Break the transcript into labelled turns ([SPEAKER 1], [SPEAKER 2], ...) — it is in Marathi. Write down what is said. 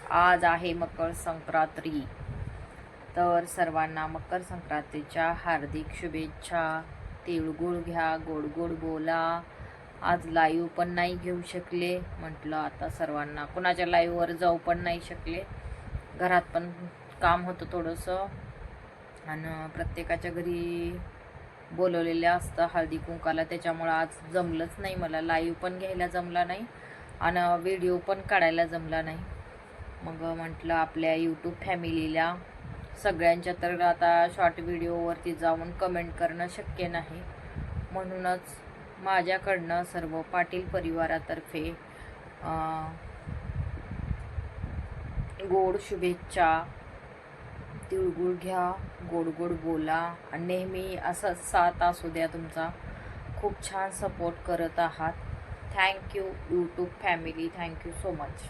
[SPEAKER 1] आज आहे मकर संक्रांती. तर सर्वांना मकर संक्रांतीच्या हार्दिक शुभेच्छा. तिळगुळ घ्या, गोड गोड बोला. आज लाईव्ह पण नाही घेऊ शकले, म्हटलं आता सर्वांना कुणाच्या लाईव्हवर जाऊ पण नाही शकले. घरात पण काम होतं थोडंसं आणि प्रत्येकाच्या घरी बोलवलेलं असतं हळदी कुंकाला, त्याच्यामुळं आज जमलंच नाही मला. लाईव्ह पण घ्यायला जमला नाही आणि व्हिडिओ पण काढायला जमला नाही. मग म्हटलं आपल्या यूट्यूब फॅमिलीला सगळ्यांच्या तर आता शॉर्ट व्हिडिओवरती जाऊन कमेंट करणं शक्य नाही, म्हणूनच माझ्याकडनं सर्व पाटील परिवारातर्फे गोड शुभेच्छा. तिळगुळ घ्या, गोड गोड बोला आणि नेहमी असंच साथ असू द्या तुमचा. खूप छान सपोर्ट करत आहात. Thank you YouTube family, thank you so much.